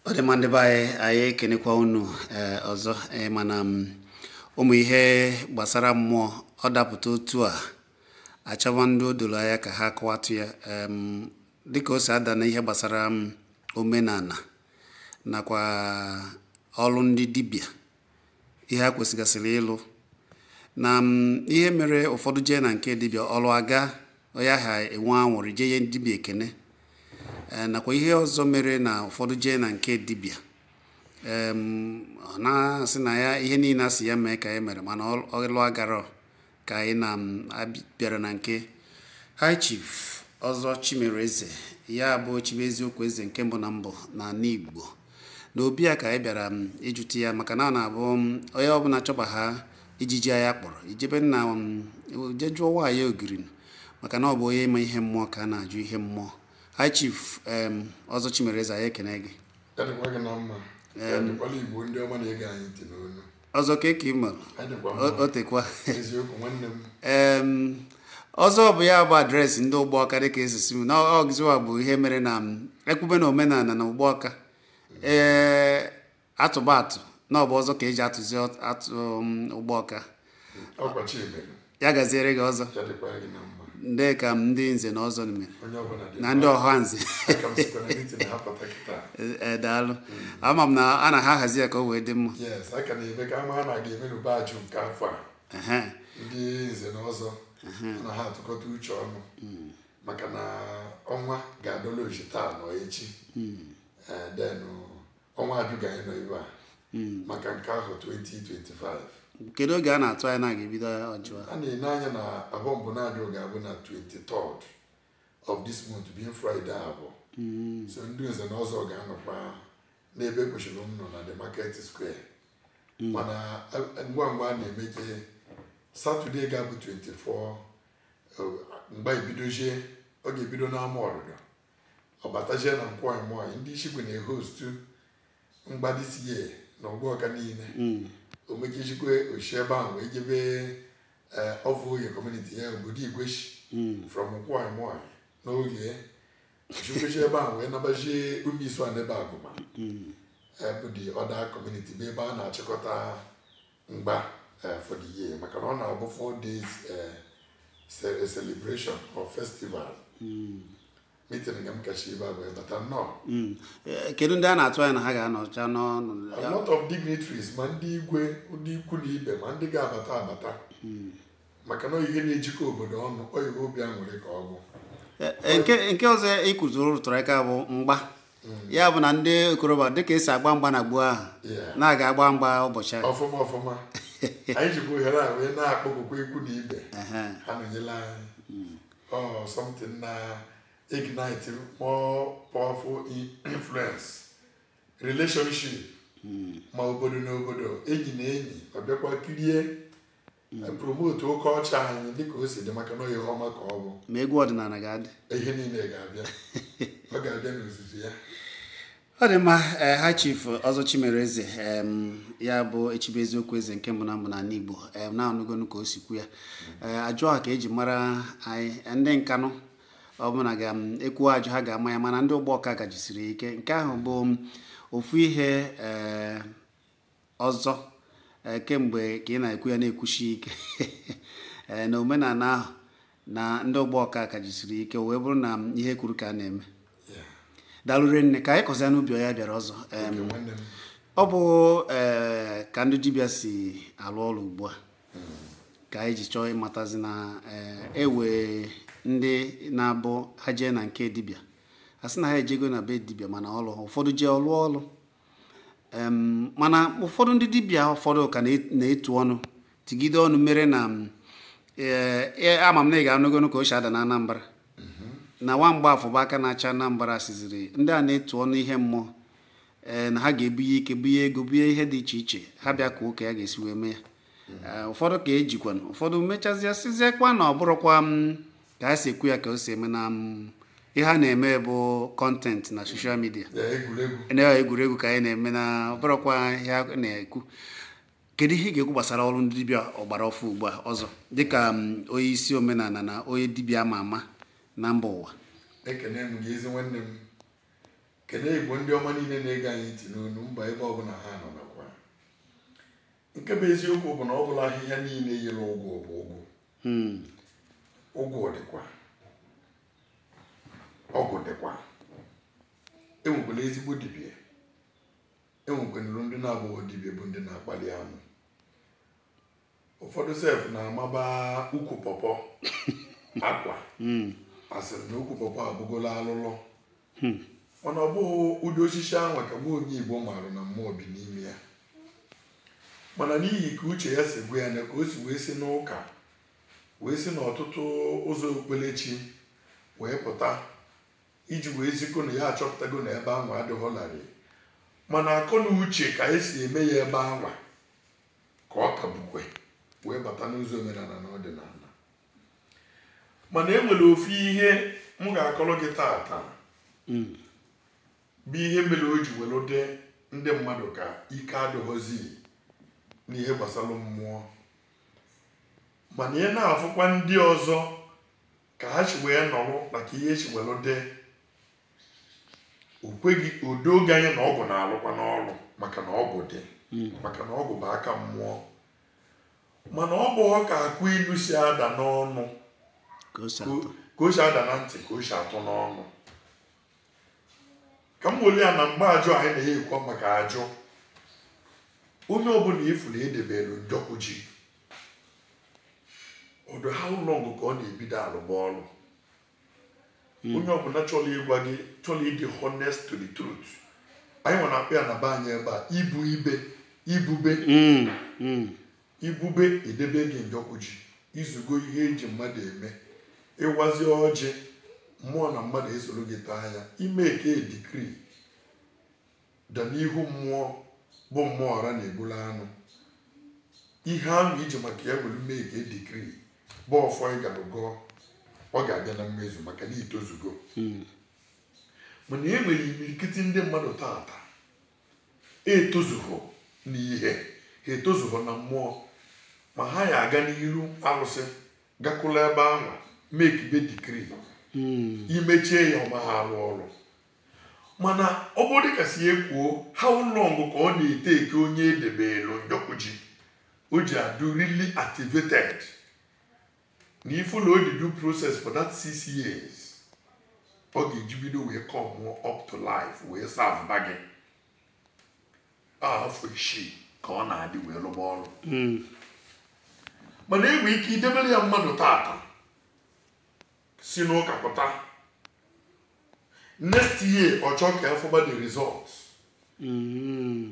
Ọdịmandị be anyị ekenekwa unu ọzọ mana ụmụ ihe gbasara mmụọ ọ dapụta otu a achọwa ndị odolo anya ka ha kọwatụ ya dịka o si ada na ihe gbasara omenala nakwa ọrụ ndị dibịa ihe ha kwesịgasịrị ịlụ na ihe mere ụfọdụ jee na nke dibịa ọrụ aga ya ha enwe anwụrụ jee ye dibịa ekene nakwa ihe ọzọ mere na ụfọdụ jee na nke dibịa na-asị na ya ihe niile asị ya mee ka ya mere mana ọlụ agara ka anyị na-abịara na nke High Chief Ọzọ Chimereze ya bụ Chimeziokwu Eze nke mbụ na mbụ na ala Igbo na obi ya ka anyị bịara ịjụta ya maka na ọ na-abụ onye ọbụla chọba ha ijiji ya kpọrọ ijebe na je jụọ nwaanyị ogiri maka na ọ bụ onye ịma ihe mmụọ ka a na-ajụ ihe mmụọ. High Chief Ọzọ Chimereze anyị ekene gị. Ọzọ ka eke ime o tekwa ọzọ bụ ya bụ adreesị ndị Ụgbọọka dịka esisi m na ọgụzịwa bụ ihe mere na ekwube na omenala na Ụgbọọka atụbatụ na ọ bụ ọzọ ka eji atụzi Ụgbọọka ya gaziere gị ọzọ ndị ka ndị nze na ọzọ na ndị ọha nze daalụ ama m na a na ha hazi ya ka o wee dị mma ndị nze na ọzọ na ha atụkọta uche ọnụ maka na ọnwa ga-adọla ochi taa nọ echi denụ ọnwa abịa anyị nọ ebe a maka nke ahụ 2025. Kedu oge a na-atụ anya na ga-ebido ọjụọ? A na-ene anya na abụọ mbụ na-abịa ga-abụ na 23rd of this month being Friday abụọ. So ndị nze na ọzọ ga-anọkwa n'ebe kwesịrị m nọ na the market square mana ngwa ngwa a na-emeje Saturday ga-abụ 24 mgbe ebidozie ọ ga-ebido n'ama ọdụdọ ọ batazie na nkwọanyị ndị Ishikwe na-ehostu mgbadisiye na Ụgbọọka niile omekechikwe oshi ebe ahụ wee jebe ọfụ oge kọmuniti ya obodo Igweshi from nkwọanyị n'oge chukwechi ebe ahụ wee nabazie umeisi anebe agụma bụ the other community bụ ebe a na-achịkọta mgba for the year maka na ọ na-abụ 4 days celebration or festival meeting m kacha ebe abụ bata nnọọ. Kedu ndị a na-atụ anya na ha ga-anọcha n'ọnụ? A lot of dignitaries ma ndị igwe ndị ikwu na ibe ma ndị ga-abata maka na ihe na-ejikọ obodo ọnụ oyibo obi aṅụrị ka ọ bụ nke ọzọ ịkụziri rụtụrụ aka bụ mgba ya bụ na ndị okorobịa dịka esi agba mgba na gboo ahụ na-aga agba mgba ụbọchị ahụ ọfụma anyị jikwa ohere a wee na-akpọgokwa ikwu na ibe ha nọnyela anyị something na ignite more powerful influence relationship ma obodo na obodo enyi na enyi ọ bịakwa kirie promote oke ọcha anyị dịka o si dị maka na ihe ọma ka ọ bụ ma egwu ọdịnala ga-adị ihe niile ga-abịa ọ ga-abịa n'ozuzu ya. Ọ dị mma. High Chief Ọzọ Chimereze ya bụ Chimeziokwu Eze nke mbụ na mbụ n'ala Igbo na-anụgonu ka o si kwu ya ajụ a ka eji mara anyị ndị nkanụ ọbụla ga-ekwu ajụ ha ga-ama ya mana ndị Ụgbọọka gajisiri ike nke ahụ bụ ofu ihe ọzọ kemgbe ka ị na-ekwu ya na-ekwuchi ike na omenala ahụ na ndị Ụgbọọka gajisiri ike wee bụrụ na ihe kwuru ka a na-eme. Dalụre nne ka anyị kọzia n'ubi ya bịara ọzọ ọ bụ ka ndị dibịa si alụ ọrụ ugbu a ka anyị ji chọọ ịmatazi na ewe ndị na-abụ ha jee na nke dibịa a sị na ha ejego na be dibịa mana ọlụ ụfọdụ jee ọlụ mana ụfọdụ ndị dibịa ụfọdụ ka na-etu ọnụ tigide ọnụ mere na ama m na ị ga-anụgonu ka o si ada na Anambra na nwamgba afọba aka na-acha Anambra siziri ndị a na-etu ọnụ ihe mmụọ na ha ga-ebunye ike bunye ego bunye ihe dị iche iche ha bịa ka ụka ya ga-esi wee mee ya ụfọdụ ka ejikwa ụfọdụ mechazịa siziekwa na ọ bụrụkwa ka ha si ekwu ya ka o si eme na ihe a na-eme bụ kọntentị na soshal midia na egwuregwu ka anyị na-eme na ọ bụrụkwa ihe a na-ekwu. Kedu ihe ị ga-ekwu gbasara ọrụ ndị dibịa ọgbara ọfụ ugbu a ọzọ dịka onye isi omenala na onye dibịa ama ama na mba ụwa? Ekene m gị ezi nwanne m kene Igbo ndị ọma niile na-ege anyị ntị n'onu mba ebe ọbụla ha nọ nakwa. Nke bụ eziokwu bụ na ọ bụla ahịhịa niile yiri ụgwọ bụ ụgwọ. Ụgwọ dịkwa, ọgwụ dịkwa. Enwekwara ezigbo dibịa, enwekwara ndị na-abụghị dibịa bụ ndị na-akpali amụ. Ụfọdụ sef na-amaba ukwu pọpọ akwa asịrị na ukwu pọpọ abụgola alụlọ, mana ọ bụghị ụdị osisi ahụ ka gbuo onye Igbo maara na mmụọ bi n'ime ya. Mana n'ihi ka uche ya si gwa ya na ka o si wee si n'ụka wee si n'ọtụtụ ụzọ okpukperechi wee pụta iji wee zikọ na ya achọpụtago na ebe ahụ adịghị larịị, mana akọ na uche ka esi eme ya ebe ahụ ka ọ ka bukwe wee bata n'ụzọ omenala na ọdịnala. Mana e nwere ofu ihe m ga-akọrọ gị taata bụ ihe mere o ji welụde ndị mmadụ ka ike adịghịzi n'ihe gbasara mmụọ. Mana ihe na-afụkwa ndị ọzọ ka ha chi wee nọrọ maka ihe chi welụde okweghị odoge anya na ọgwụ na-alụkwa n'ọrụ maka na ọgwụ dị, maka na ọgwụ bụ aka mmụọ. Mana ọ bụ ka akụ ilu si ada n'ọnụ ka o si ada na ntị ka o si atụ n'ọnụ. Ka m weli ya na mgbe ajụ anyị na-ekwu maka ajụ, onye ọbụla ifuru edebelu njọkụ ji ọdụ how long ka ọ na-ebido alụba ọrụ. Onye ọbụla chọrọ ịgwa gị, chọrọ ịdị honest to the truth, anyị nwa na-akpọ ya na be anyị ebe a ibube edebe gị njọkụ ji, izugo ihe eji mmadụ eme, ịwazi ọjị mmụọ na mmadụ esoro gị taa ya, ime ka edikri da n'ihu mmụọ bụ mmụọ ọra na-egbula anụ. Ihe ahụ iji maka ya were mee ka edikri bụ ọfọ ịgalụgọ ọ ga-abịa na mmezu maka na itozugo. Mana e nwere imirikiti ndị mmadụ taata etozughọ n'ihe, ha etozughọ na mmụọ, ma ha ya aga n'iru arụsị gakwula ebe ahụ mekibe dikri imechie ya ọma ha arụ ọrụ. Mana ọ bụrụ dịka si ekwuo how long ka ọ na-ete eke onye edebelu njọkụ ji o ji adụ really activated na ifụlụ o di do process for that 6 years ọ ga-eji bido wee come up to life wee serve bagị afọ isii ka ọ na-adị wee lụba ọrụ. Mana enwe ike idebere ya mmadụ tata si n'ụka pụta, next year ọ chọọ ka afọba the result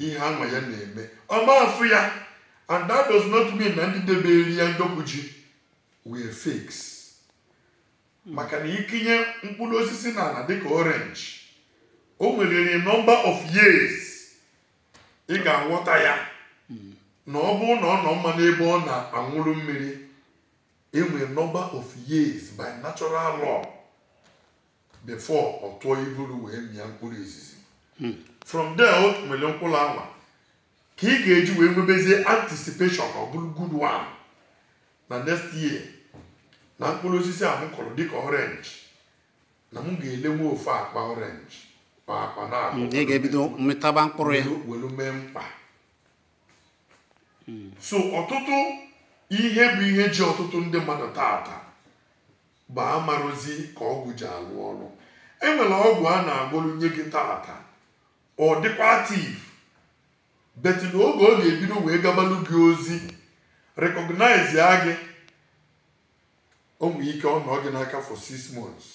ihe anwa ya na-eme ọma afụ ya, and that does not mean na ndị debere ya njọkụ ji wee fix. Maka na ikinye mkpụrụ osisi n'ala dịka orange, o nwere number of years ị ga-aghọta ya na ọ bụrụ na ọ nọ mma n'ebe ọ na-aṅụrụ mmiri. Enwere number of years by natural law before ọ tụọ iburu wee mịa mkpụrụ izizi. From there o nwere mkpụrụ anwa ka ị ga-eji wee nwebezie anticipation ọ bụrụ good one na next year na mkpụrụ osisi a m kọrọ dịka orange na m ga-elenwe ofe akpa orange akpa na ị ga-ebido mmetaba mkpụrụ ya welu mee mkpa. So ọtụtụ ihe bụ ihe ji ọtụtụ ndị mmadụ taata bụ amarozi ka ọgwụ ji alụ ọrụ. Enwere ọgwụ a na-agwọrụ nye gị taata ọ dịkwa active, bet na oge ọ ga-ebido wee gabalụ gị ozi recognize ya gị, o nwere ike ọ nọ gị n'aka for 6 months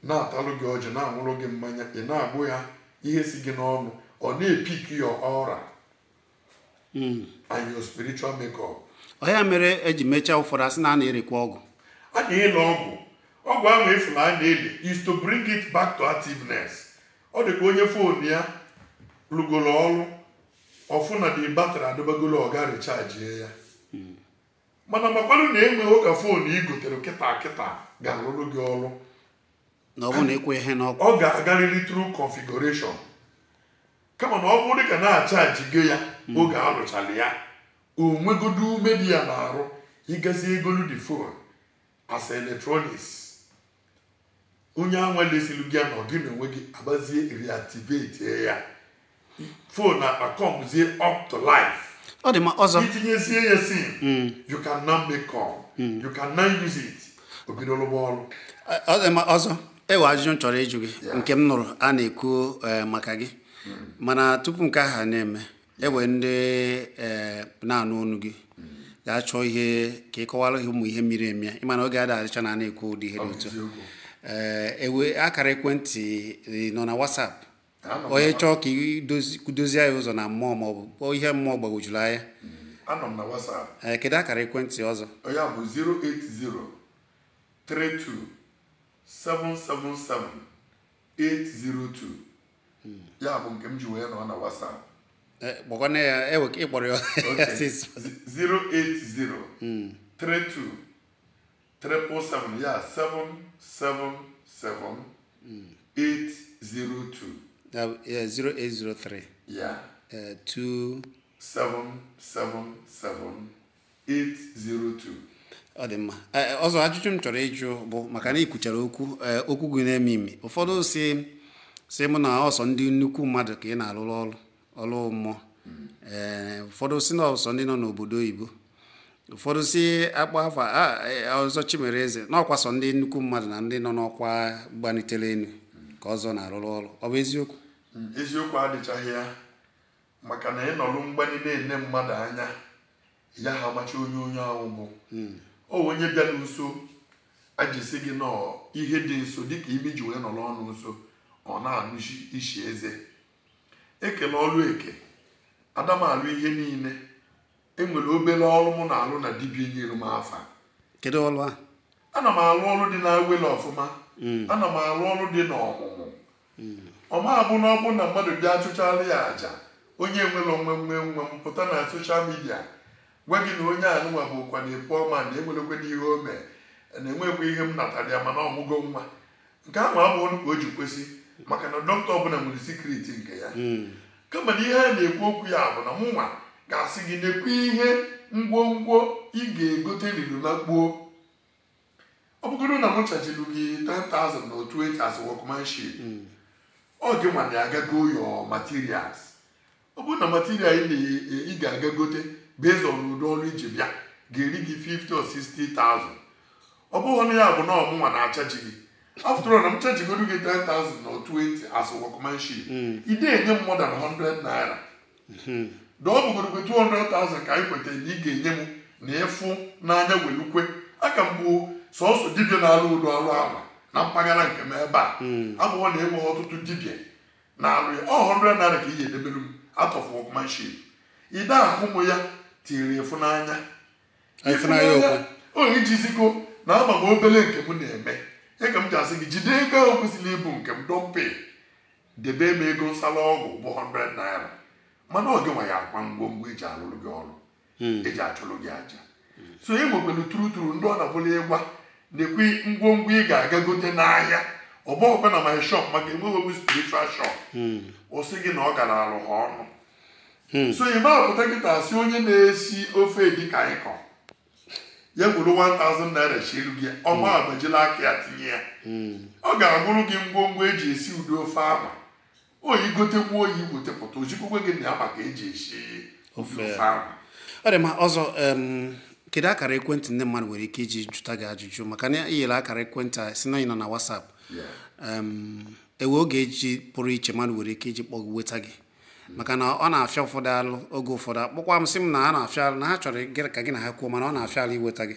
na-atalụ gị ọjị, na-aṅụrụ gị mmanya, ị na-agbụ ya ihe si gị n'ọnụ, ọ na-epik your aura and your spiritual makeup. Ọ ya mere eji mechaa ụfọdụ asị na a na-erekwa ọgwụ. A na-ele ọgwụ ahụ efula a na-ele is to bring it back to activeness. Ọ dị ka onye fon ya lụgoro ọrụ ọfụ na dị batrị adịbagolo ọ ga-recharge ya. Mana makwanụ na enweghị ka fon ị gotere kịta ga-alụrụ gị ọrụ na ọ bụ na ekwe ihe n'ọkụ, ọ ga-agarịrị through configuration. Kama na ọ bụrụ dịka na-achaji gị ya oge alụchara ya, o nwegodo ume dị ya n'arụ ịgazi egolu the phone as electronics, onye anwa lesilu gị na gị na onwe gị agbazie reactivate ya phone akọmzie up to life. Ọ dị ma ọzọ itinyezie ya sim you can now make call you can now use it obidoro bọọlụ. Ọ dị ma ọzọ ewe ajụjụ m chọrọ ịjụ gị nke m nụrụ a na-ekwu maka gị mana tupu nke ahụ na-eme ewe ndị na-anụ ọnụ gị ga-achọ ihe ka ị kọwara ụmụ ihe miri emi ịmana oge adịcha na na-ekwu ụdị ihe dị otu ewe akara ekwentị nọ na WhatsApp onye chọọ ka dozie ya ụzọ na mmụọ maọbụ ihe mmụọ gbagwojuru anya anọ m na WhatsApp. kedu akara ekwentị ọzọ? Ya bụ 08032777802 ya bụ nke m ji wee nọ na WhatsApp. gbakwana ya ewe ka ịkpọrọ ya 0803277 ya 777802 0803 ya 27777802. ọ dị mma. ọzọ ajụjụ m chọrọ ịjụ bụ maka na ikwuchara okwu gị na-eme ime ụfọdụ si mụ na ọsọ ndị nnukwu mmadụ ka ị na-alụrụ ọrụ mmụọ ụfọdụ si na ọsọ ndị nọ n'obodo oyibo ụfọdụ si akpa afa ọzọ Chimereze n'ọkwa sọ ndị nnukwu mmadụ na ndị nọ n'ọkwa gbanitere elu ka ọzọ na-arụrụ ọrụ. ọ bụ eziokwu? eziokwu adịchaghị ya maka na ịnọrụ mgbani na-ene mmadụ anya ya ha amacha onye ahụ bụ onye bịa nso ajisi gị nọ ihe dị nso dịka ime ji wee nọrọ ọnụ nso ọ na-anụ isi eze ekele ọrụ eke adamalụ ihe niile enwere obere ọrụ mụ na-alụ na dibịa nyere m afa. kedu ọrụ ahụ? ana m alụ ọrụ dị na awele ọfụma ana m alụ ọrụ dị n'ọmụmụ ọma abụ na ọ bụ na mmadụ bịa chụchala ya aja onye nwere onwe m pụta na soshal midia gwa gị na onye anụnwa bụ ụkwa na-epu ọma na enwerekwe n'ihe o mee na-enwekwa ihe m natara ya mana ọmụgo nwa nke ahụ abụghị ka o ji kwesị maka na dọkịta ọbụla nwere sikriti nke ya kama na ihe a na-ekwu okwu ya bụ na mụnwa ga-asị gị na-ekwe ihe ngwongwo ị ga-egote n'ilu na gboo. ọ bụgoro na m chajilu gị 10,000 na 20 as workmanship ọ gị nwa na-agago your materials. ọ bụrụ na material ị ga-agagote based on ụdị ọrụ iji bịa ga-eri gị 50 or 60,000. ọ bụghị na ya bụ na ọmụnwa na-achaji gị after all na m chajigodo gị 10,000 na 20 as workmanship ide enye m more than 100 naira da ọ bụgoro gị 200,000 ka anyị kwetara na ị ga-enye m na ịfụ n'anya welukwe aka mgbu sọsọ dibịa na-alụ ụdọ ọrụ ala na mpaghara nke m ebe a abụghị na enwe ọtụtụ dibịa na-alụ ya 100 naira ka ị ga-edebere m out of workmanship ide ahụ mụ ya tiri ịfụnanya onye jizigo na ama m obere nke m na-eme ya ka m ji asị gị jide ego ahụ kwesịrị ịbụ nke m dọmpe debe m ego nsala ọgwụ bụ 100 naira mana ọ gị nwa ya akwa ngwongwo eji alụrụ gị ọrụ eji achụrụ gị aja so e nwekwere turuturu ndị ọ na-abụla ịgwa na-ekwe ngwongwo ị ga-aga gote n'ahịa ọ bụ ọkwa na my shop maka enweghị spiritual shop o sị gị na ọ gara alụ ha ọnụ so ị mapụta kịta si onye na-esi ofe dịka ịkọ ya gwuru 1,000 naira chielu gị ọma agbajila aka ya tinye ya ọ ga-agụrụ gị ngwongwo eji esi ụdị ofe ahụ oyi gotekwa oyi wetepụta ojikwukwe gị na ya maka eji esi ofe ahụ. ọ dị ma ọzọ kedu akara ekwentị ndị mmadụ nwere ike iji jụta gị ajụjụ maka na iyere akara ekwentị a si na ị nọ na WhatsApp ewe oge eji pụrụ iche mmadụ nwere ike iji kpọọ gị weta gị maka na ọ na-afịa ụfọdụ alụ oge ụfọdụ akpọkwa m sị m na ha na-afịa alụ na ha chọrọ ka gị na ha kwuo mana ọ na-afịa alụ iweta gị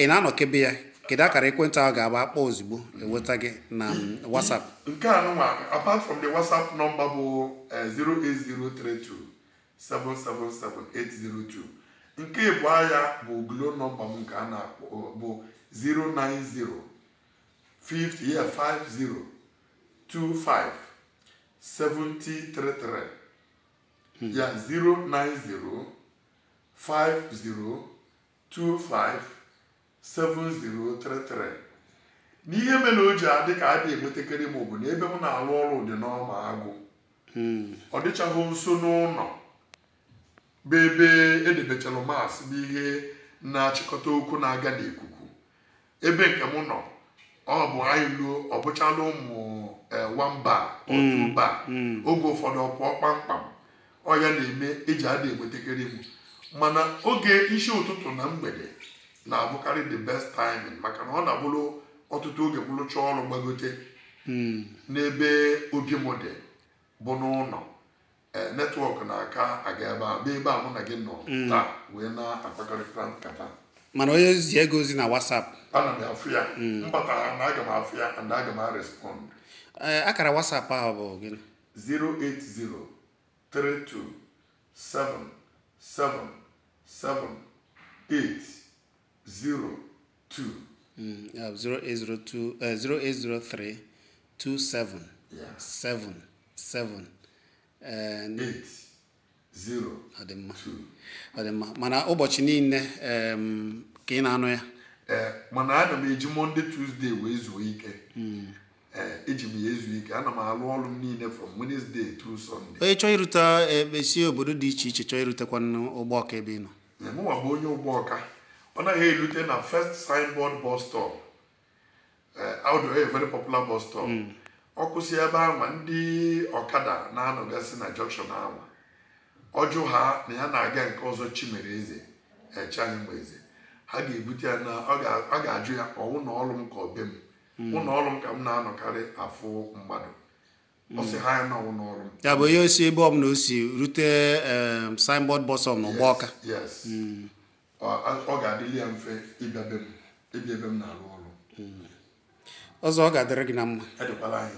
ị na-anọkebe ya kedu akara ekwentị ahụ ga-agba akpọ ozugbo eweta gị na WhatsApp? nke a nụnwa apart from the WhatsApp number bụ 08032777802 nke ịbụọ ya bụ Glo nọmba m nke a na-akpọ bụ 09050257033 ya 09050257033. n'ihe mere o ji adị ka a dị enwetakere m bụ na ebe m na-alụ ọrụ dị n'ọma agụ ọ dịchaghị nso n'ụlọ bụ ebe edebechalụ mas bụ ihe na-achịkọta okwu na-aga n'ikuku ebe nke m nọ ọ bụ anyị luo ọ bụchala ụmụ nwamba ọtụba oge ụfọdụ ọpụọ kpamkpam ọ ya na-eme eji adị enwetakịrị m mana oge isi ụtụtụ na mgbede na-abụkarị the best timing maka na ọ na-abụrụ ọtụtụ oge bụrụcha ọrụ gbagote n'ebe obi m dị bụ n'ụlọ netwọk na-aka aga ebe a mụ na gị nọ taa wee na-akpakọrịta nkata mana onye zi ego ozi na WhatsApp ana m afụ ya mbatara na aga m afụ ya and aga m respond akara WhatsApp ahụ bụ gịnị 08032777802 ọ dị mma mana ụbọchị niile ka ị na-anụ ya mana ana m eji Monday Tuesday wee zuo ike eji m ya ezu ike ana m alụ ọrụ m niile from Wednesday to Sunday. Onye chọọ irute esi obodo dị iche iche chọọ irutekwa Ụgbọọka ebe ị nọ mụnwa bụ onye Ụgbọọka ọ naghị elute na first signboard bus stop audio a very popular bus stop ọ kwụsị ebe ahụ ndị ọkada na-anọgasị na junction ahụ ọjụ ha na ya na-aga nke ọzọ Chimereze Chianyemeze ha ga-ebute ya na ọ ga-ajụ ya ụlọ ọrụ m ka ọ be m ụlọ ọrụ m ka m na-anọkarị afụ mmadụ ọ sị ha ya na ụlọ ọrụ m ya bụ onye osi ebe ọbụla o si rute signboard bus stop na Ụgbọọka yes ọ ga-adịli ya mfe ịbịa ebe m na-arụ ọrụ ọzọ ọ ga-adịrị gị na mma edịkwala anyị